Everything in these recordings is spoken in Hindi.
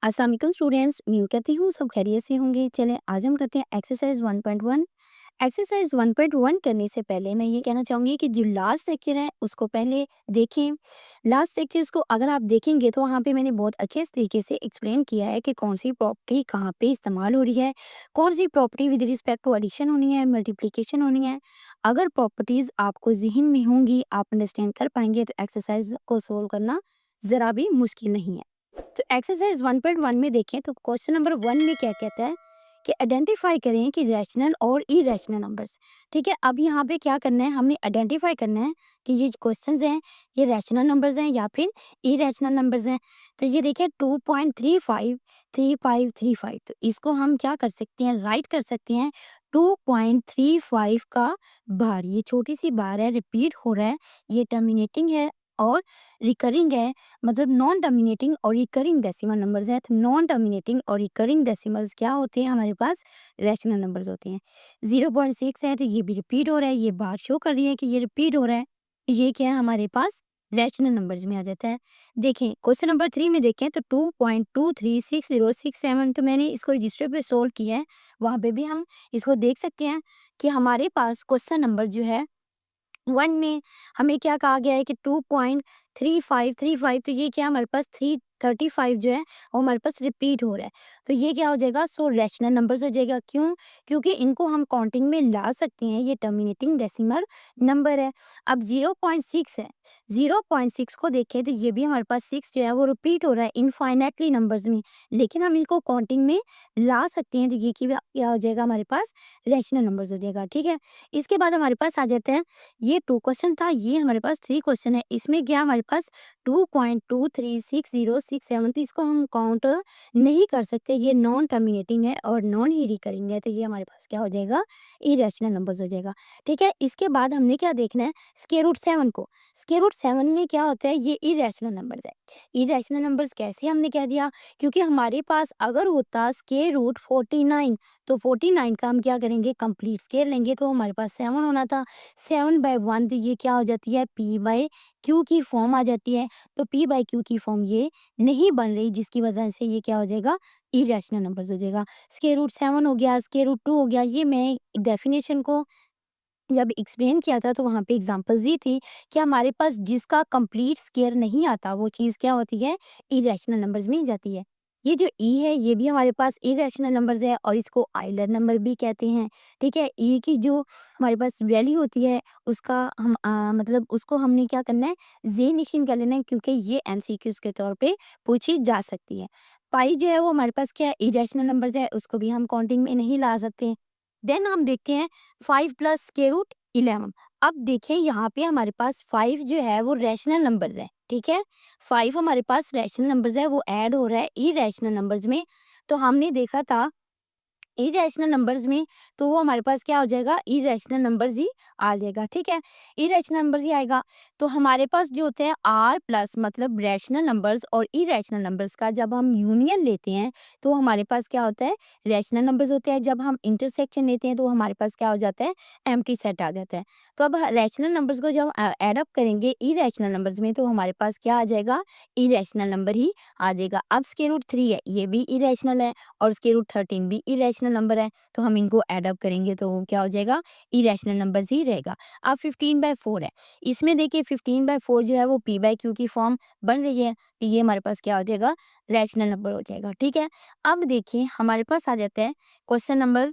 अस्सलाम वालेकुम स्टूडेंट्स, उम्मीद करती हूँ सब खैरियत से होंगे। चलें आज हम करते हैं एक्सरसाइज 1.1। एक्सरसाइज 1.1 करने से पहले मैं ये कहना चाहूँगी कि जो लास्ट लेक्चर है उसको पहले देखें। लास्ट लेक्चर्स को अगर आप देखेंगे तो वहाँ पे मैंने बहुत अच्छे तरीके से एक्सप्लेन किया है कि कौन सी प्रॉपर्टी कहाँ पे इस्तेमाल हो रही है, कौन सी property with respect to addition होनी है, मल्टीप्लिकेशन होनी है। अगर प्रॉपर्टीज़ आपको ज़हन में होंगी, आप अंडरस्टैंड कर पाएंगे तो एक्सरसाइज को सोल्व करना ज़रा भी मुश्किल नहीं है। तो एक्सरसाइज 1.1 में देखें तो क्वेश्चन नंबर 1 में क्या कहता है कि आइडेंटिफाई करें कि रैशनल और इरेशनल नंबर्स। ठीक है, अब यहाँ पे क्या करना है, हमने आइडेंटिफाई करना है कि ये क्वेश्चंस हैं ये रैशनल नंबर्स हैं या फिर इरेशनल नंबर्स हैं। तो ये देखिए 2.353535, तो इसको हम क्या कर सकते हैं, राइट कर सकते हैं 2.35 का बार। ये छोटी सी बार है, रिपीट हो रहा है, ये टर्मिनेटिंग है और रिकरिंग है, मतलब नॉन टर्मिनेटिंग और रिकरिंग डेसिमल नंबर्स हैं। तो नॉन टर्मिनेटिंग और रिकरिंग डेसिमल्स क्या होते हैं, हमारे पास रैशनल नंबर्स होते हैं। 0.6 है तो ये भी रिपीट हो रहा है, ये बात शो कर रही है कि ये रिपीट हो रहा है। ये क्या है, हमारे पास रैशनल नंबर्स में आ जाता है। देखें क्वेश्चन नंबर 3 में देखें तो 2.236067, तो मैंने इसको रजिस्टर पे सोल्व किया है, वहाँ पे भी हम इसको देख सकते हैं कि हमारे पास क्वेश्चन नंबर जो है 1 में हमें क्या कहा गया है कि 2.3535, तो ये क्या हमारे पास 335 जो है वो हमारे पास रिपीट हो रहा है। तो ये क्या हो जाएगा, सो रैशनल नंबर्स हो जाएगा। क्यों? क्योंकि इनको हम काउंटिंग में ला सकते हैं, ये टर्मिनेटिंग डेसिमल नंबर है। अब 0.6 है, 0.6 को देखें तो ये भी हमारे पास 6 जो है वो रिपीट हो रहा है इनफाइनाइटली नंबर्स में, लेकिन हम इनको काउंटिंग में ला सकते हैं। तो ये क्या हो जाएगा, हमारे पास रैशनल नंबर्स हो जाएगा। ठीक है, इसके बाद हमारे पास आ जाते हैं, ये 2 क्वेश्चन था, ये हमारे पास 3 क्वेश्चन है। इसमें क्या हमारे पास 2.23606 तो इसको हम काउंट नहीं कर सकते, ये नॉन टर्मिनेटिंग है और नॉन ही रिकरिंग है, तो ये हमारे पास क्या हो जाएगा, इरेशनल नंबर्स हो जाएगा। ठीक है, इसके बाद हमने क्या देखना है, स्क्वायर रूट 7 को। स्क्वायर रूट 7 में क्या होता है, ये इरेशनल नंबर्स है। इरेशनल नंबर्स कैसे हमने कह दिया, क्योंकि हमारे पास अगर होता स्क्वायर रूट 49 तो 49 का हम क्या करेंगे, कंप्लीट स्क्वायर लेंगे, तो हमारे पास 7 होना था। 7/1, तो ये क्या हो जाती है, पी बाई क्यू की फॉर्म आ जाती है। तो पी बाई क्यू की फॉर्म ये नहीं बन रही, जिसकी वजह से ये क्या हो जाएगा, इरेशनल नंबर्स हो जाएगा। स्क्वायर रूट 7 हो गया, स्क्वायर रूट 2 हो गया। ये मैं डेफिनेशन को जब एक्सप्लेन किया था तो वहाँ पे एग्जांपल्स दी थी कि हमारे पास जिसका कंप्लीट स्क्वायर नहीं आता वो चीज़ क्या होती है, इरेशनल नंबर्स में ही जाती है। ये जो ई है ये भी हमारे पास इरेशनल नंबर्स है और इसको आइलर नंबर भी कहते हैं। ठीक है, ई की जो हमारे पास वैल्यू होती है उसका हम मतलब उसको हमने क्या करना है, जे निशान कर लेना है, क्योंकि ये एमसीक्यूज के तौर पे पूछी जा सकती है। पाई जो है वो हमारे पास क्या है, इरेशनल नंबर्स है, उसको भी हम काउंटिंग में नहीं ला सकते। देन हम देखते हैं 5 प्लस स्क्वायर रूट 11। अब देखिए यहाँ पे हमारे पास 5 जो है वो रैशनल नंबर्स है। ठीक है, 5 हमारे पास रैशनल नंबर्स है, वो ऐड हो रहा है इरेशनल नंबर्स में। तो हमने देखा था इरेशनल नंबर्स में, तो वो हमारे पास क्या हो जाएगा, इरेशनल नंबर्स ही आ जाएगा। ठीक है, इरेशनल नंबर्स ही आएगा। तो हमारे पास जो होते हैं आर प्लस मतलब रैशनल नंबर्स और इरेशनल नंबर्स का जब हम यूनियन लेते हैं तो हमारे पास क्या होता है, रैशनल नंबर्स होते हैं। जब हम इंटरसेक्शन लेते हैं तो हमारे पास क्या हो जाता है, एम्प्टी सेट आ जाता है। तो अब रैशनल नंबर्स को जब एड अप करेंगे इरेशनल नंबर्स में तो हमारे पास क्या आ जाएगा, इरेशनल नंबर ही आ जाएगा। अब स्क्वायर रूट 3 है, ये भी इरेशनल है और स्क्वायर रूट 13 भी इरेशनल नंबर है, तो हम इनको ऐड अप करेंगे तो वो क्या हो जाएगा, इरेशनल नंबर्स ही रहेगा। अब 15/4 है, इसमें देखिए 15/4 जो है वो पी बाई क्यू की फॉर्म बन रही है, तो ये हमारे पास क्या हो जाएगा, रैशनल नंबर हो जाएगा। ठीक है, अब देखिए हमारे पास आ जाता है क्वेश्चन नंबर,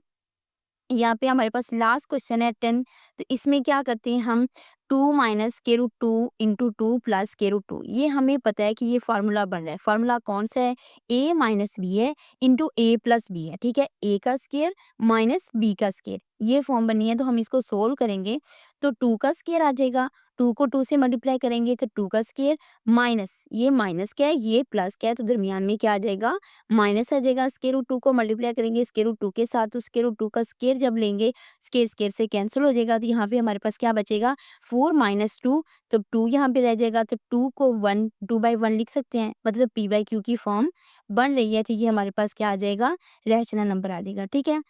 यहाँ पे हमारे पास लास्ट क्वेश्चन है 10। तो इसमें क्या करते हैं हम, 2 minus square root 2 into 2 plus square root 2, ये हमें पता है कि ये फार्मूला बन रहा है। फार्मूला कौन सा है, ए माइनस बी है इंटू ए प्लस बी है। ठीक है, ए का स्क्वायर माइनस बी का स्क्वायर, ये फॉर्म बनी है। तो हम इसको सोल्व करेंगे तो 2 का स्क्वायर आ जाएगा, 2 को 2 से मल्टीप्लाई करेंगे तो 2 का स्क्वायर माइनस ये माइनस क्या है, ये प्लस क्या है, तो दरमियान में क्या आ जाएगा, माइनस आ जाएगा। स्क्वायर रूट 2 को मल्टीप्लाई करेंगे स्क्वायर रूट 2 के साथ, तो स्क्वायर रूट 2 का स्क्वायर जब लेंगे स्क्वायर स्क्वायर से कैंसिल हो जाएगा, तो यहाँ पे हमारे पास क्या बचेगा, 4 माइनस 2, तो 2 यहाँ पे रह जाएगा। तो 2 को 1 2/1 लिख सकते हैं, मतलब पी बाई क्यू की फॉर्म बन रही है। तो ये हमारे पास क्या आ जाएगा, रैशनल नंबर आ जाएगा। ठीक है,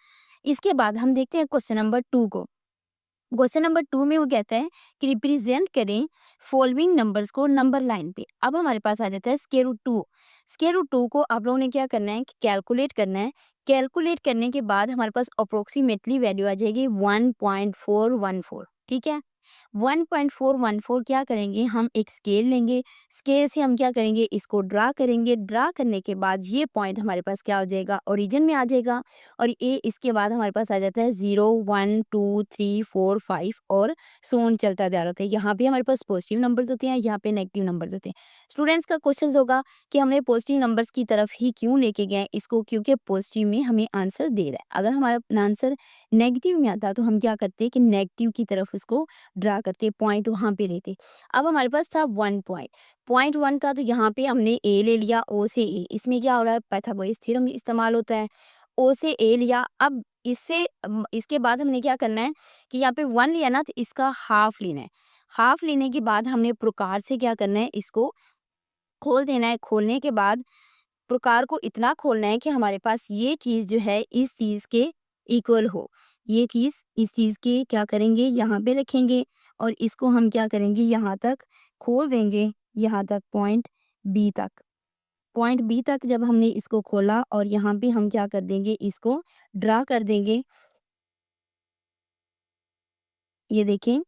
इसके बाद हम देखते हैं क्वेश्चन नंबर 2 को। क्वेश्चन नंबर 2 में वो कहता है कि रिप्रेजेंट करें फॉलोइंग नंबर्स को नंबर लाइन पे। अब हमारे पास आ जाता है स्क्वायर रूट 2। स्क्वायर रूट 2 को आप लोगों ने क्या करना है कि कैलकुलेट करना है। कैलकुलेट करने के बाद हमारे पास अप्रोक्सीमेटली वैल्यू आ जाएगी 1.414। ठीक है, 1.414 क्या करेंगे, हम एक स्केल लेंगे, स्केल से हम क्या करेंगे, इसको ड्रा करेंगे। ड्रा करने के बाद ये पॉइंट हमारे पास क्या हो जाएगा, ओरिजिन में आ जाएगा। और ये इसके बाद हमारे पास आ जाता है 0 1 2 3 4 5 और सो ऑन चलता जा रहा था। यहाँ पे हमारे पास पॉजिटिव नंबर्स होते हैं, यहाँ पे नेगेटिव नंबर्स होते हैं। स्टूडेंट्स का क्वेश्चन होगा कि हमने पॉजिटिव नंबर्स की तरफ ही क्यों लेके गए इसको, क्योंकि पॉजिटिव में हमें आंसर दे रहा है। अगर हमारा आंसर नेगेटिव में आता तो हम क्या करते कि नेगेटिव की तरफ उसको ड्रा करते, पॉइंट वहाँ पे लेते। अब हमारे पास था 1 पॉइंट, पॉइंट 1 का, तो यहाँ पे हमने ए ले लिया, ओ से ए। इसमें क्या हो रहा है, पाइथागोरस थ्योरम इस्तेमाल होता है। ओ से ए लिया। अब इसके बाद हमने क्या करना है कि यहाँ पे 1 लिया ना, तो इसका हाफ लेना है। हाफ लेने के बाद हमने प्रकार से क्या करना है, इसको खोल देना है। खोलने के बाद प्रकार को इतना खोलना है कि हमारे पास ये चीज़ जो है इस चीज़ के इक्वल हो। ये चीज़ इस चीज़ के क्या करेंगे, यहाँ पे रखेंगे और इसको हम क्या करेंगे, यहाँ तक खोल देंगे, यहाँ तक पॉइंट बी तक। पॉइंट बी तक जब हमने इसको खोला और यहाँ पे हम क्या कर देंगे, इसको ड्रा कर देंगे। ये देखें,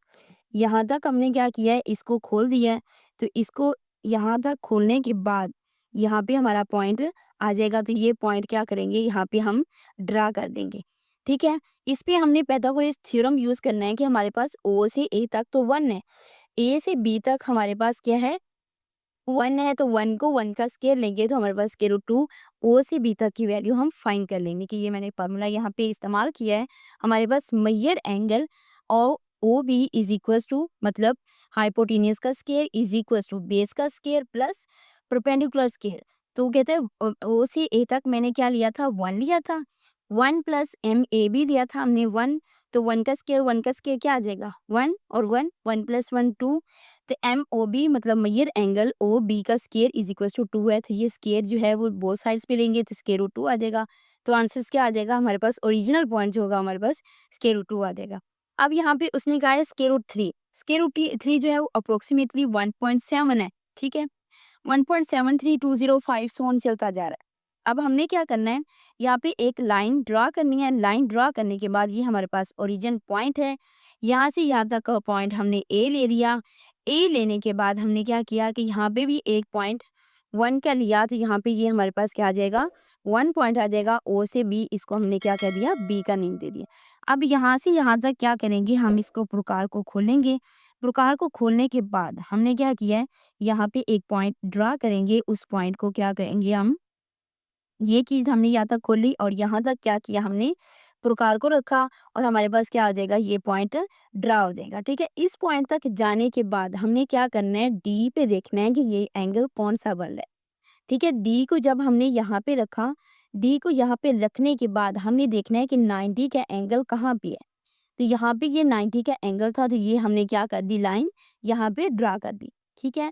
यहाँ तक हमने क्या किया है, इसको खोल दिया है। तो इसको यहाँ तक खोलने के बाद यहाँ पे हमारा पॉइंट आ जाएगा। तो ये पॉइंट क्या करेंगे, यहाँ पे हम ड्रा कर देंगे। ठीक है, इस पे हमने पाइथागोरस थ्योरम यूज करना है कि हमारे पास ओ से ए तक तो 1 है, ए से बी तक हमारे पास क्या है, 1 है। तो 1 को 1 का स्क्वायर लेंगे तो हमारे पास स्क्वायर रूट 2 ओ से बी तक की वैल्यू हम फाइंड कर लेंगे। कि ये मैंने फार्मूला यहाँ पे इस्तेमाल किया है। हमारे पास मेजर एंगल और O B is equal to, मतलब हाइपोटेन्यूज का square is equal to base का स्क्वायर प्लस परपेंडिकुलर स्क्वायर। तो कहते हैं ओ से ए तक मैंने क्या लिया था, 1 लिया था। 1 प्लस एम ए बी लिया था हमने 1। तो 1 का स्क्वायर, 1 का स्क्वायर क्या आ जाएगा, 1 और 1, 1 प्लस 1 2। तो एम ओ बी मतलब मेजर एंगल ओ बी का स्केयर इज इक्वल टू 2 है। तो ये स्केयर जो है वो बोथ साइड्स पे लेंगे तो स्केयर रूट 2 आ जाएगा। तो आंसर क्या आ जाएगा हमारे पास, ओरिजिनल पॉइंट जो होगा हमारे पास स्केयर रूट 2 आ जाएगा। अब यहाँ पे उसने कहा है स्केयर रूट 3। स्केयर रूट 3 जो है वो अप्रोक्सीमेटली 1.7 है। ठीक है, 1.73205 सो ऑन चलता जा रहा है। अब हमने क्या करना है, यहाँ पे एक लाइन ड्रा करनी है। लाइन ड्रा करने के बाद ये हमारे पास ओरिजिन पॉइंट है। यहाँ से यहाँ तक का पॉइंट हमने ए ले लिया। ए लेने के बाद हमने क्या किया कि यहाँ पे भी एक पॉइंट 1 का लिया। तो यहाँ पे ये हमारे पास क्या आ जाएगा, 1 पॉइंट आ जाएगा। ओ से बी, इसको हमने क्या कर दिया, बी का नेम दे दिया। अब यहाँ से यहाँ तक क्या करेंगे, हम इसको प्रकार को खोलेंगे। प्रकार को खोलने के बाद हमने क्या किया है, यहाँ पे एक पॉइंट ड्रा करेंगे। उस पॉइंट को क्या करेंगे हम, ये चीज़ हमने यहाँ तक खोली और यहाँ तक क्या किया, हमने प्रकार को रखा और हमारे पास क्या हो जाएगा, ये पॉइंट ड्रा हो जाएगा। ठीक है, इस पॉइंट तक जाने के बाद हमने क्या करना है, डी पे देखना है कि ये एंगल कौन सा बन रहा है। ठीक है, डी को जब हमने यहाँ पे रखा, डी को यहाँ पे रखने के बाद हमने देखना है कि 90 का एंगल कहाँ पे है। तो यहाँ पे ये 90 का एंगल था, तो ये हमने क्या कर दी, लाइन यहाँ पे ड्रा कर दी। ठीक है,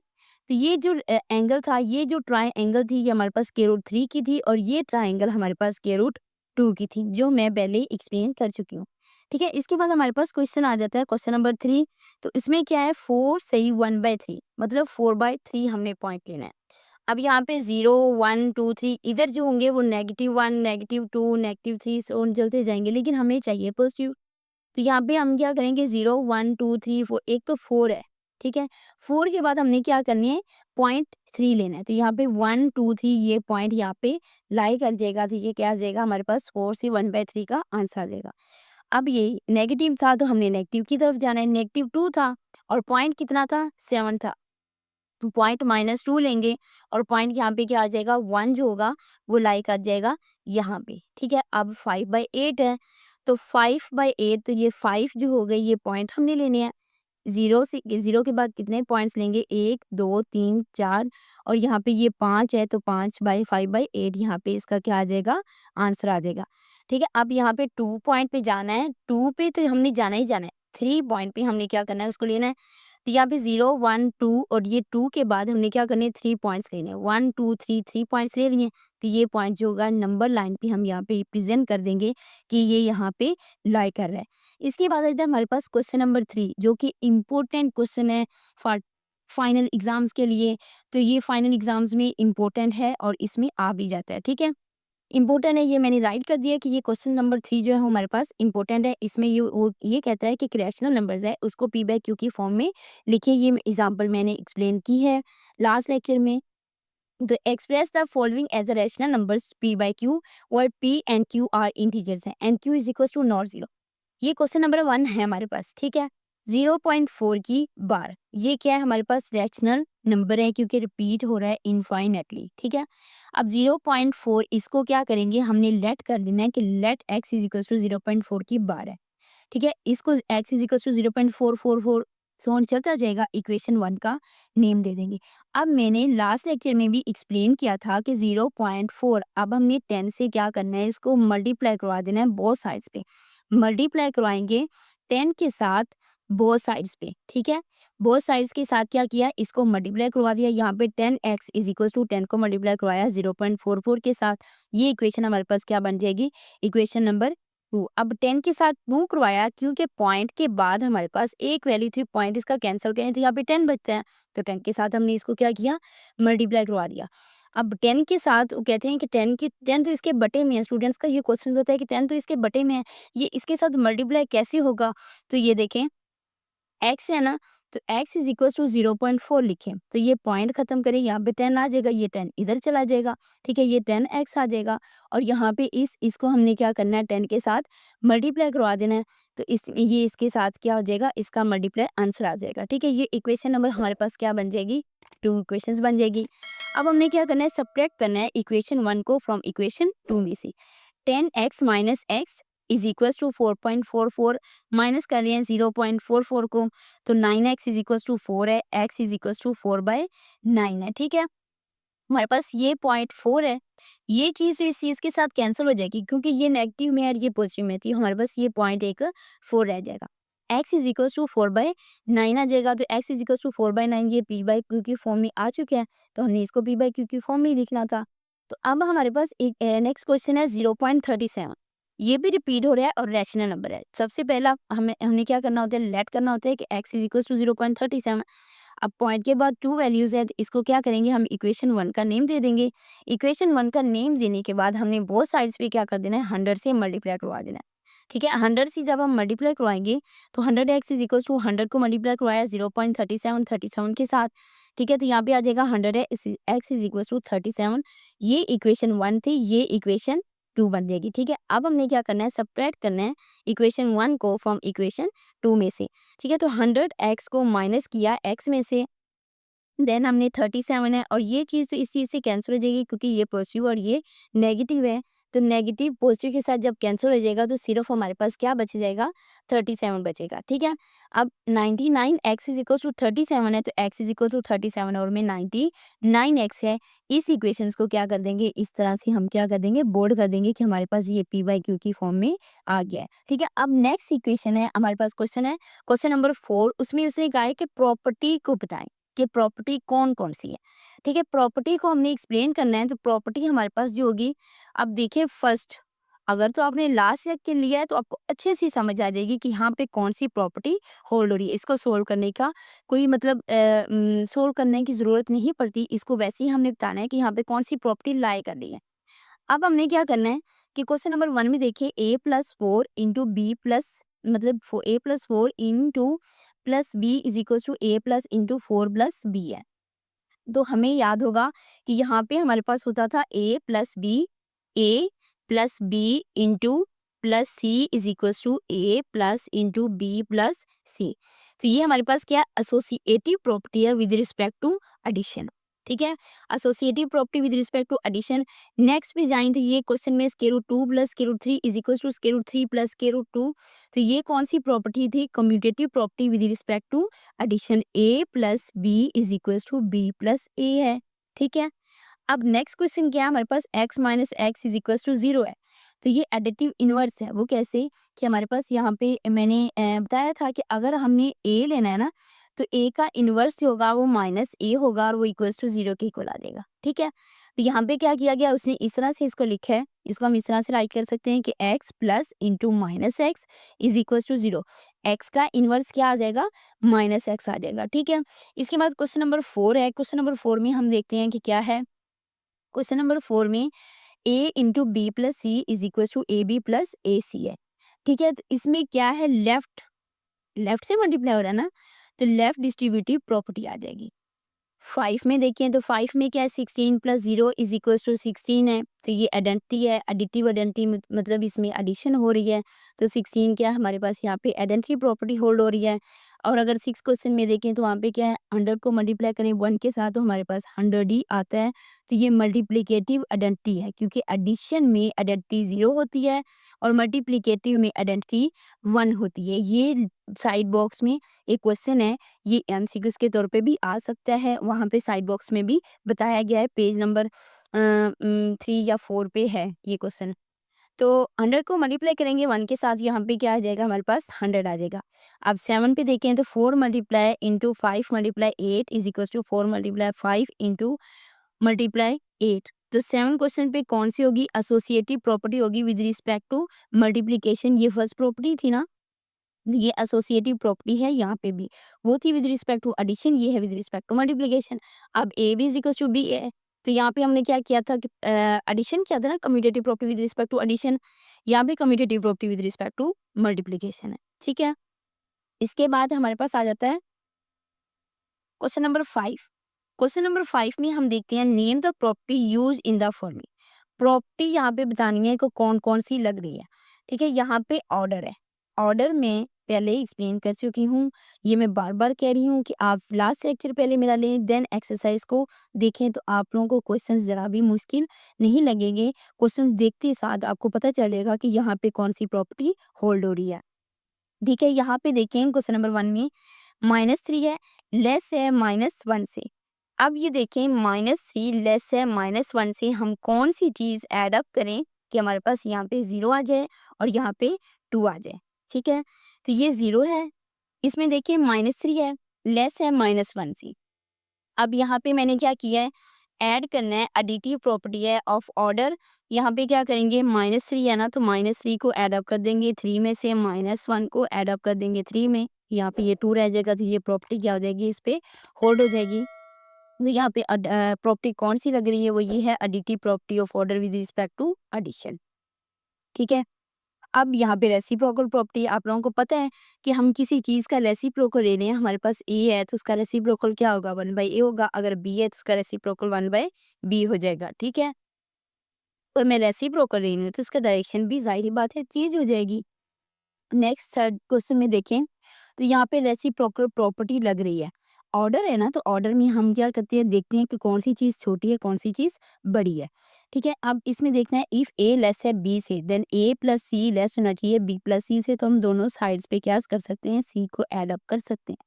तो ये जो एंगल था, ये जो ट्राइंगल थी, ये हमारे पास स्क्वायर रूट 3 की थी और ये ट्राइंगल हमारे पास स्क्वायर रूट 2 की थी, जो मैं पहले एक्सप्लेन कर चुकी हूँ। ठीक है, इसके बाद हमारे पास क्वेश्चन आ जाता है, क्वेश्चन नंबर 3। तो इसमें क्या है, 4 सही 1/3, मतलब 4/3 हमने पॉइंट लेना है। अब यहाँ पे 0 1 2 3 इधर जो होंगे वो -1 -2 -3 से चलते जाएंगे, लेकिन हमें चाहिए पॉजिटिव। तो यहाँ पे हम क्या करेंगे, 0 1 2 3 4, एक तो 4 है। ठीक है, 4 के बाद हमने क्या करनी है, पॉइंट 3 लेना है। तो यहाँ पे 1 2 3 ये पॉइंट यहाँ पे लाई कर जाएगा। तो ये क्या आ जाएगा हमारे पास, 4 से 1/3 का आंसर आ जाएगा। अब ये नेगेटिव था तो हमने नेगेटिव की तरफ जाना है। -2 था और पॉइंट कितना था, 7 था। तो पॉइंट -2 लेंगे और पॉइंट यहाँ पे क्या आ जाएगा, 1 जो होगा वो लाई कर जाएगा यहाँ पे। ठीक है, अब 5/8 है। तो 5/8, तो ये 5 जो हो गई, ये पॉइंट हमने लेने हैं। 0 के बाद कितने पॉइंट्स लेंगे, 1 2 3 4 और यहाँ पे ये 5 है। तो 5/5/8 यहाँ पे इसका क्या आ जाएगा, आंसर आ जाएगा। ठीक है, अब यहाँ पे 2 पॉइंट पे जाना है। 2 पे तो हमने जाना ही जाना है। 3 पॉइंट पे हमने क्या करना है, उसको लेना है। तो यहाँ पे 0, 1, 2 और ये 2 के बाद हमने क्या करने 3 पॉइंट्स लेने हैं। 1, 2, 3 पॉइंट्स ले लिए। तो ये पॉइंट जो होगा नंबर लाइन पे हम यहाँ पे रिप्रेजेंट कर देंगे कि ये यहाँ पे लाई कर रहा है। इसके बाद आता है हमारे पास क्वेश्चन नंबर 3 जो कि इम्पोर्टेंट क्वेश्चन है फॉर फाइनल एग्जाम्स के लिए। तो ये फाइनल एग्जाम्स में इम्पोर्टेंट है और इसमें आ भी जाता है। ठीक है, इम्पोर्टेंट है, ये मैंने राइट कर दिया कि ये क्वेश्चन नंबर 3 जो है हमारे पास इम्पोर्टेंट है। इसमें ये कहता है कि रैशनल नंबर्स है उसको पी बाई क्यू की फॉर्म में लिखिए। ये एग्जांपल मैंने एक्सप्लेन की है लास्ट लेक्चर में। तो express the following as a rational numbers p by q और p and q are integers है and q is equal to not 0। ये क्वेश्चन नंबर 1 है हमारे पास। ठीक है, 0.4 की बार ये क्या है हमारे पास रैशनल नंबर है क्योंकि रिपीट हो रहा है इनफाइनेटली। ठीक है, अब 0.4 इसको क्या करेंगे हमने लेट कर देना है कि let x is equal to 0.4 की बार है। ठीक है, इसको x इज इक्वल टू 0.444 सोन चलता जाएगा, इक्वेशन 1 का नेम दे देंगे। अब मैंने लास्ट लेक्चर में भी एक्सप्लेन किया था कि 0.4 अब हमने 10 से क्या करना है इसको मल्टीप्लाई करवा देना है बोथ साइड्स पे। मल्टीप्लाई करवाएंगे 10 के साथ बोथ साइड्स पे। ठीक है, बोथ साइड्स के साथ क्या किया इसको मल्टीप्लाई करवा दिया। यहाँ पे 10x इज इक्वल टू 10 को मल्टीप्लाई करवाया 0.44 के साथ। ये इक्वेशन हमारे पास क्या बन जाएगी, इक्वेशन नंबर 2। अब 10 के साथ मूव करवाया क्योंकि पॉइंट के बाद हमारे पास एक वैल्यू थी, पॉइंट इसका कैंसिल करें तो यहाँ पे 10 बचता है। तो 10 के साथ हमने इसको क्या किया मल्टीप्लाई करवा दिया। अब 10 के साथ वो कहते हैं कि 10 तो इसके बटे में है। स्टूडेंट्स का ये क्वेश्चन होता है कि 10 तो इसके बटे में है, ये इसके साथ मल्टीप्लाई कैसे होगा। तो ये देखें x है ना, तो x इज इक्वल टू 0.4 लिखें तो ये पॉइंट खत्म करें, यहाँ पे 10 आ जाएगा, ये 10 इधर चला जाएगा। ठीक है, ये 10x आ जाएगा और यहाँ पे इसको हमने क्या करना है 10 के साथ मल्टीप्लाई करवा देना है। तो ये इसके साथ क्या हो जाएगा, इसका मल्टीप्लाई आंसर आ जाएगा। ठीक है, ये इक्वेशन नंबर हमारे पास क्या बन जाएगी, 2 इक्वेशंस बन जाएगी। अब हमने क्या करना है सब्ट्रैक्ट करना है इक्वेशन 1 को फ्रॉम इक्वेशन 2 में से। 10x minus x is equal to 4.44 minus कर लिए 0.44 को, तो 9x इज इक्वल टू 4 है, x इज इक्वल टू 4/9 है। ठीक है, हमारे पास ये पॉइंट 4 है, ये चीज़ इस चीज़ के साथ कैंसिल हो जाएगी क्योंकि ये नेगेटिव में और ये पॉजिटिव में थी। हमारे पास ये पॉइंट एक 4 रह जाएगा। x इज इक्वल टू 4/9 आ जाएगा, तो x इज इक्वल टू 4/9 ये p बाई क्यू की फॉर्म में आ चुके हैं, तो हमने इसको p बाई क्यू की फॉर्म में ही लिखना था। तो अब हमारे पास एक नेक्स्ट क्वेश्चन है 0.37। ये भी रिपीट हो रहा है और रैशनल नंबर है। सबसे पहला हमने क्या करना होता है, लेट करना होता है कि x इज इक्वल टू 0.37। अब पॉइंट के बाद 2 वैल्यूज है, तो इसको क्या करेंगे हम इक्वेशन 1 का नेम दे देंगे। इक्वेशन 1 का नेम देने के बाद हमने बोथ साइड्स पे क्या कर देना है 100 से मल्टीप्लाई करवा देना है। ठीक है, 100 से जब हम मल्टीप्लाई करवाएंगे तो 100x इज इक्वल टू 100 को मल्टीप्लाई करवाया 0.37 के साथ। ठीक है, तो यहाँ पे आ जाएगा 100 है, x इज इक्वल टू 37। ये इक्वेशन 1 थी, ये इक्वेशन 2 बन जाएगी। ठीक है, अब हमने क्या करना है सब्ट्रैक्ट करना है इक्वेशन 1 को फ्रॉम इक्वेशन 2 में से। ठीक है, तो 100x को माइनस किया x में से, देन हमने 37 है और ये चीज़ तो इस चीज़ से कैंसिल हो जाएगी क्योंकि ये पॉजिटिव और ये नेगेटिव है। तो नेगेटिव पॉजिटिव के साथ जब कैंसिल हो जाएगा तो सिर्फ हमारे पास क्या बच जाएगा 37 बचेगा। ठीक है, अब 99 x इज इक्वल टू 37 है, तो x इज इक्वल टू 37 और में 99x है। इस इक्वेशंस को क्या कर देंगे, इस तरह से हम क्या कर देंगे बोर्ड कर देंगे कि हमारे पास ये p बाई क्यू की फॉर्म में आ गया है। ठीक है, अब नेक्स्ट इक्वेशन है हमारे पास, क्वेश्चन है क्वेश्चन नंबर 4। उसमें उसने कहा है कि प्रॉपर्टी को बताएं कि प्रॉपर्टी कौन कौन सी है। ठीक है, प्रॉपर्टी को हमने एक्सप्लेन करना है, तो प्रॉपर्टी हमारे पास जो होगी, अब देखिए फर्स्ट अगर तो आपने लास्ट लेक्चर लिया है तो आपको अच्छे से समझ आ जाएगी कि यहाँ पे कौन सी प्रॉपर्टी होल्ड हो रही है। इसको सोल्व करने का कोई मतलब सोल्व करने की ज़रूरत नहीं पड़ती, इसको वैसे ही हमने बताना है कि यहाँ पे कौन सी प्रॉपर्टी लाई कर रही है। अब हमने क्या करना है कि क्वेश्चन नंबर 1 में देखिए a+4 इंटू बी प्लस मतलब a+4 into plus B is equal to a plus into 4 plus B है। तो हमें याद होगा कि यहाँ पे हमारे पास होता था a plus b into plus c is equal to a plus into b plus c. तो ये हमारे पास क्या एसोसिएटिव प्रॉपर्टी है विद रिस्पेक्ट टू एडिशन। ठीक है, associative property with respect to addition. Next पे जाएं तो ये क्वेश्चन में √2 plus √3 is equal to √3 plus √2। तो ये कौन सी प्रॉपर्टी थी, commutative property with respect to addition. a plus B is equal to B plus A है। ठीक है, अब नेक्स्ट क्वेश्चन क्या है हमारे पास, x minus x is equal to 0 है। तो ये एडिटिव इनवर्स है। वो कैसे कि हमारे पास यहाँ पे मैंने बताया था कि अगर हमने a लेना है ना, तो ए का इन्वर्स जो होगा वो माइनस ए होगा और वो इक्वल्स टू 0 के इक्वल आ जाएगा, ठीक है। तो यहाँ पे क्या किया गया, उसने इस तरह से इसको लिखा है, इसको हम इस तरह से राइट कर सकते हैं कि x plus into minus x is equals to 0। X का इन्वर्स क्या आ जाएगा, माइनस एक्स आ जाएगा, ठीक है। इसके बाद क्वेश्चन नंबर 4 है। क्वेश्चन नंबर 4 में हम देखते हैं कि क्या है। क्वेश्चन नंबर 4 में a into b plus c is equal to a b plus a c है, ठीक है। तो इसमें क्या है, लेफ्ट लेफ्ट से मल्टीप्लाई हो रहा है ना, तो लेफ्ट डिस्ट्रीब्यूटिव प्रॉपर्टी आ जाएगी। 5 में देखिए तो 5 में क्या है, 16 प्लस 0 इज इक्वल टू 16 है, तो ये आइडेंटिटी है, एडिटिव आइडेंटिटी मतलब इसमें एडिशन हो रही है, तो 16 क्या है हमारे पास यहाँ पे आइडेंटिटी प्रॉपर्टी होल्ड हो रही है। और अगर 6 क्वेश्चन में देखें तो वहाँ पे क्या है, 100 को मल्टीप्लाई करें 1 के साथ तो हमारे पास 100 ही आता है, तो ये मल्टीप्लिकेटिव आइडेंटिटी है, क्योंकि एडिशन में आइडेंटिटी 0 होती है और मल्टीप्लिकेटिव में आइडेंटिटी 1 होती है। ये साइड बॉक्स में एक क्वेश्चन है, ये एमसीक्यूज के तौर पे भी आ सकता है, वहाँ पे साइड बॉक्स में भी बताया गया है, पेज नंबर 3 या 4 पे है ये क्वेश्चन। तो 100 को मल्टीप्लाई करेंगे 1 के साथ, यहाँ पे क्या आ जाएगा हमारे पास 100 आ जाएगा। अब 7 पे देखें तो 4 multiply into 5 multiply 8 is equal to 4 multiply 5 into multiply 8। तो 7 क्वेश्चन पे कौन सी होगी, एसोसिएटिव प्रॉपर्टी होगी विद रिस्पेक्ट टू मल्टीप्लीकेशन। ये फर्स्ट प्रॉपर्टी थी ना, ये एसोसिएटिव प्रॉपर्टी है, यहाँ पे भी वो थी विद रिस्पेक्ट टू एडिशन, ये है विद रिस्पेक्ट टू मल्टीप्लिकेशन। अब a b is equals to b है, तो यहाँ पे हमने क्या किया था कि एडिशन किया था ना, commutative property with respect to addition, यहाँ पे commutative property with respect to multiplication है, ठीक है। इसके बाद हमारे पास आ जाता है क्वेश्चन नंबर 5। क्वेश्चन नंबर 5 में हम देखते हैं, name the property use in the following. Property यहाँ पे बतानी है कि कौन कौन सी लग रही है, ठीक है। यहाँ पे ऑर्डर है, ऑर्डर में पहले ही एक्सप्लेन कर चुकी हूँ, ये मैं बार बार कह रही हूँ कि आप लास्ट लेक्चर पहले मेरा लें, देन एक्सरसाइज को देखें, तो आप लोगों को क्वेश्चन ज़रा भी मुश्किल नहीं लगेंगे। क्वेश्चन देखते साथ आपको पता चलेगा कि यहाँ पे कौन सी प्रॉपर्टी होल्ड हो रही है, ठीक है। यहाँ पे देखें क्वेश्चन नंबर 1 में -3 है, लेस है -1 से। अब ये देखें -3 लेस है -1 से, हम कौन सी चीज़ ऐड अप करें कि हमारे पास यहाँ पे 0 आ जाए और यहाँ पे 2 आ जाए, ठीक है। तो ये 0 है, इसमें देखिए -3 है, लेस है -1 से। अब यहाँ पे मैंने क्या किया है, ऐड करना है, एडिटिव प्रॉपर्टी है ऑफ ऑर्डर। यहाँ पे क्या करेंगे, -3 है ना, तो -3 को ऐड अप कर देंगे 3 में से, -1 को ऐड अप कर देंगे 3 में, यहाँ पे ये 2 रह जाएगा, तो ये प्रॉपर्टी क्या हो जाएगी, इस पे होल्ड हो जाएगी। तो यहाँ पे प्रॉपर्टी कौन सी लग रही है, वो ये है additive property of order with respect to addition, ठीक है। अब यहाँ पे रेसिप्रोकल प्रॉपर्टी, आप लोगों को पता है कि हम किसी चीज़ का रेसिप्रोकल ले रहे हैं, हमारे पास ए है तो उसका रेसिप्रोकल क्या होगा, 1/a होगा, अगर बी है तो उसका रेसिप्रोकल 1/b हो जाएगा, ठीक है। और मैं रेसिप्रोकल ले रही हूँ तो इसका डायरेक्शन भी ज़ाहिर सी बात है चेंज हो जाएगी। नेक्स्ट थर्ड क्वेश्चन में देखें तो यहाँ पे रेसिप्रोकल प्रॉपर्टी लग रही है, ऑर्डर है ना, तो ऑर्डर में हम क्या करते हैं, देखते हैं कि कौन सी चीज़ छोटी है कौन सी चीज़ बड़ी है, ठीक है। अब इसमें देखना है, इफ़ ए लेस है बी से, देन ए प्लस सी लेस होना चाहिए बी प्लस सी से, तो हम दोनों साइड्स पे क्या कर सकते हैं, सी को ऐड अप कर सकते हैं।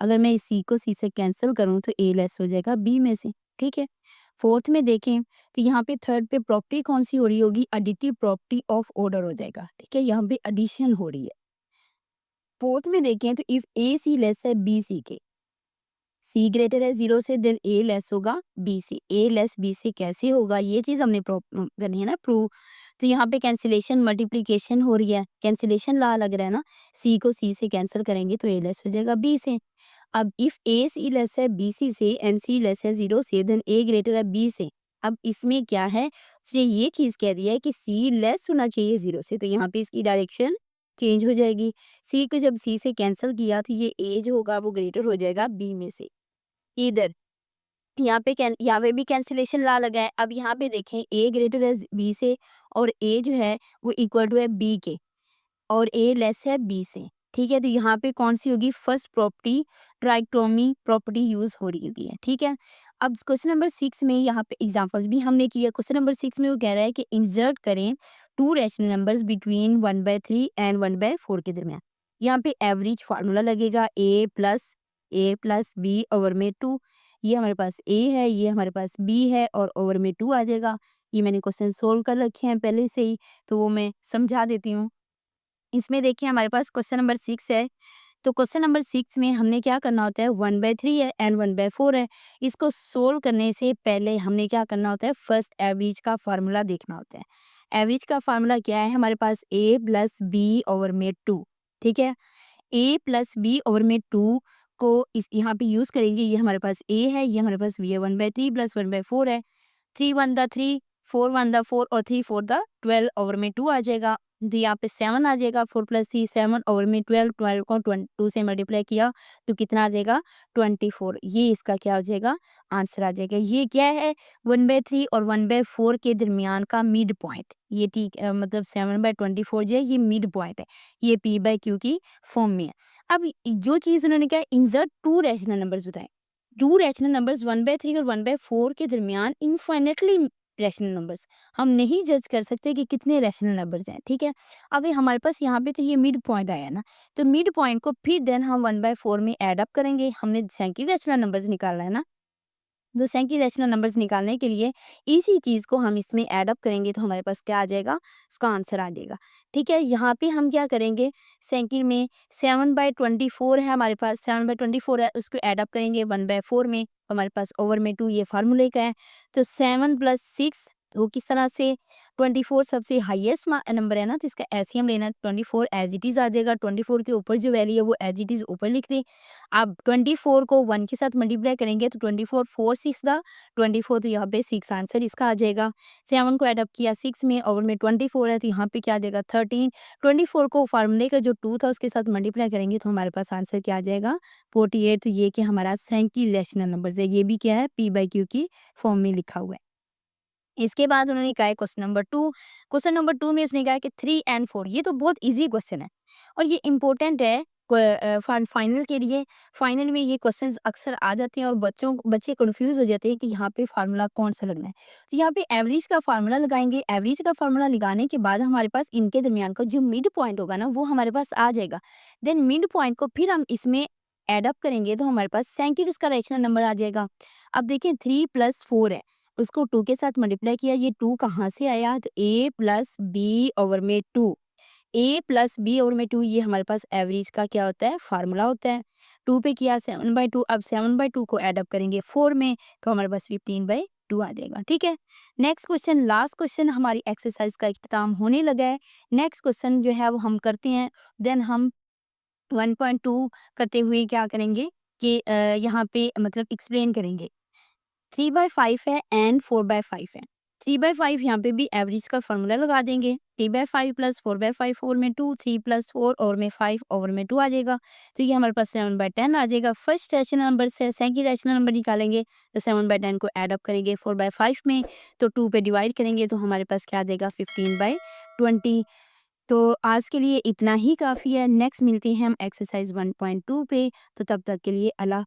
अगर मैं इस सी को सी से कैंसिल करूँ तो ए लेस हो जाएगा बी में से, ठीक है। फोर्थ में देखें तो यहाँ पे थर्ड पे प्रॉपर्टी कौन सी हो रही होगी, एडिटिव प्रॉपर्टी ऑफ ऑर्डर हो जाएगा, ठीक है, यहाँ पे एडिशन हो रही है। फोर्थ में देखें तो इफ ए सी लेस है बी सी के, सी ग्रेटर है 0 से, देन ए लेस होगा बी से। ए लेस बी से कैसे होगा, ये चीज़ हमने करनी है ना प्रूव। तो यहाँ पे कैंसिलेशन मल्टीप्लिकेशन हो रही है, कैंसिलेशन ला लग रहा है ना, सी को सी से कैंसिल करेंगे तो ए लेस हो जाएगा बी से। अब इफ ए सी लेस है बी सी से एंड सी लेस है 0 से, देन ए ग्रेटर है बी से। अब इसमें क्या है, उसने ये चीज़ कह दिया है कि सी लेस होना चाहिए 0 से, तो यहाँ पे इसकी डायरेक्शन चेंज हो जाएगी। सी को जब सी से कैंसिल किया तो ये ए जो होगा वो ग्रेटर हो जाएगा बी में से। इधर यहाँ पे भी कैंसिलेशन ला लगा है। अब यहाँ पे देखें, ए ग्रेटर है बी से और ए जो है वो इक्वल टू है बी के, और ए लेस है बी से, ठीक है। तो यहाँ पे कौन सी होगी, first property, trichotomy property use हो रही होगी है, ठीक है। अब क्वेश्चन नंबर 6 में यहाँ पे एग्जांपल्स भी हमने किया। क्वेश्चन नंबर 6 में वो कह रहा है कि इंसर्ट करें 2 रैशनल नंबर्स बिटवीन 1/3 एंड 1/4 के दरमियान। यहाँ पे एवरेज फार्मूला लगेगा, a प्लस बी ओवर में 2। ये हमारे पास a है, ये हमारे पास b है, और ओवर में 2 आ जाएगा। ये मैंने क्वेश्चन सोल्व कर रखे हैं पहले से ही, तो वो मैं समझा देती हूँ। इसमें देखिए हमारे पास क्वेश्चन नंबर 6 है, तो क्वेश्चन नंबर 6 में हमने क्या करना होता है, 1/3 है एंड 1/4 है। इसको सोल्व करने से पहले हमने क्या करना होता है, फर्स्ट एवरेज का फार्मूला देखना होता है। एवरेज का फार्मूला क्या है, हमारे पास a प्लस बी ओवर में 2, ठीक है। a प्लस बी ओवर में 2 को इस यहाँ पे यूज़ करेंगे। ये हमारे पास a है, ये हमारे पास b है, 1/3 प्लस 1/4 है। 3 1 दा 3, 4 1 दा 4 और 3 4 दा 12 ओवर में 2 आ जाएगा। तो यहाँ पे 7 आ जाएगा, 4 प्लस 3 7 ओवर में 12, 12 को 2 से मल्टीप्लाई किया तो कितना आ जाएगा, 24। ये इसका क्या हो जाएगा, आंसर आ जाएगा। ये क्या है, 1/3 और 1/4 के दरमियान का मिड पॉइंट। ये ठीक मतलब 7/24 जो है ये मिड पॉइंट है। ये p/q की फॉर्म में है। अब जो चीज़ उन्होंने क्या, इंसर्ट टू रैशनल नंबर्स बताए। टू रैशनल नंबर्स 1/3 और 1/4 के दरमियान इनफाइनेटली रैशनल नंबर्स, हम नहीं जज कर सकते कि कितने रैशनल नंबर्स हैं, ठीक है। अभी हमारे पास यहाँ पे तो ये मिड पॉइंट आया ना, तो मिड पॉइंट को फिर देन हम 1/4 में ऐड अप करेंगे। हमने सैंकड़ों रैशनल नंबर्स निकालना है ना, तो सैंकड़ों रैशनल नंबर्स निकालने के लिए इसी चीज़ को हम इसमें ऐड अप करेंगे तो हमारे पास क्या आ जाएगा, उसका आंसर आ जाएगा, ठीक है। यहाँ पे हम क्या करेंगे, सैंकड़ में 7/24 है हमारे पास, 7/24 है, उसको ऐड अप करेंगे 1/4 में, हमारे पास ओवर में 2 ये फार्मूले का है। तो 7 + 6 वो किस तरह से, 24 सबसे हाईएस्ट नंबर है ना, तो इसका एलसीएम लेना है। 24 एज इट इज़ आ जाएगा। 24 के ऊपर जो वैल्यू है वो एज इट इज़ ऊपर लिख दें। अब 24 को 1 के साथ मल्टीप्लाई करेंगे तो 24 4 6 दा 24, तो यहाँ पे 6 आंसर इसका आ जाएगा। 7 को ऐड अप किया 6 में, ओवर में 24 है तो यहाँ पे क्या आ जाएगा, 13। 24 को फार्मूले का जो 2 था उसके साथ मल्टीप्लाई करेंगे तो हमारे पास आंसर क्या आ जाएगा, 48। तो ये कि हमारा सैंकड़ों रैशनल नंबर्स है, ये भी क्या है, p/q की फॉर्म में लिखा हुआ है। इसके बाद उन्होंने कहा है क्वेश्चन नंबर 2। क्वेश्चन नंबर 2 में उसने कहा है कि 3 एंड 4, ये तो बहुत ईज़ी क्वेश्चन है और ये इम्पोर्टेंट है फाइनल के लिए। फाइनल में ये क्वेश्चंस अक्सर आ जाते हैं और बच्चे कन्फ्यूज़ हो जाते हैं कि यहाँ पे फार्मूला कौन-सा लगना है। तो यहाँ पे एवरेज का फार्मूला लगाएँगे। एवरेज का फार्मूला लगाने के बाद हमारे पास इनके दरमियान का जो मिड पॉइंट होगा ना, वो हमारे पास आ जाएगा। देन मिड पॉइंट को फिर हम इसमें ऐड अप करेंगे तो हमारे पास सैंकड़ों उसका रैशनल नंबर आ जाएगा। अब देखिए 3 + 4 है, उसको 2 के साथ मल्टीप्लाई किया, ये 2 कहाँ से आया, तो a प्लस बी ओवर में 2, a प्लस बी ओवर में 2, ये हमारे पास एवरेज का क्या होता है, फार्मूला होता है। 2 पे किया 7/2, अब 7/2 को ऐड अप करेंगे 4 में तो हमारे पास 15/2 आ जाएगा, ठीक है। नेक्स्ट क्वेश्चन, लास्ट क्वेश्चन, हमारी एक्सरसाइज का इख्तिताम होने लगा है। नेक्स्ट क्वेश्चन जो है वो हम करते हैं, देन हम 1.2 करते हुए क्या करेंगे कि यहाँ पे मतलब एक्सप्लेन करेंगे। 3/5 है एंड 4/5 है। 3/5 यहाँ पे भी एवरेज का फार्मूला लगा देंगे। 3/5 प्लस 4/5, 4 में 2, 3 प्लस 4 और में 5 ओवर में 2 आ जाएगा। तो ये हमारे पास 7/10 आ जाएगा। फर्स्ट रैशनल नंबर से सेकंड रैशनल नंबर निकालेंगे तो 7/10 को ऐड अप करेंगे 4/5 में, तो 2 पे डिवाइड करेंगे तो हमारे पास क्या आ जाएगा, 15/20। तो आज के लिए इतना ही काफ़ी है। नेक्स्ट मिलते हैं हम एक्सरसाइज 1.2 पे, तो तब तक के लिए अल्लाह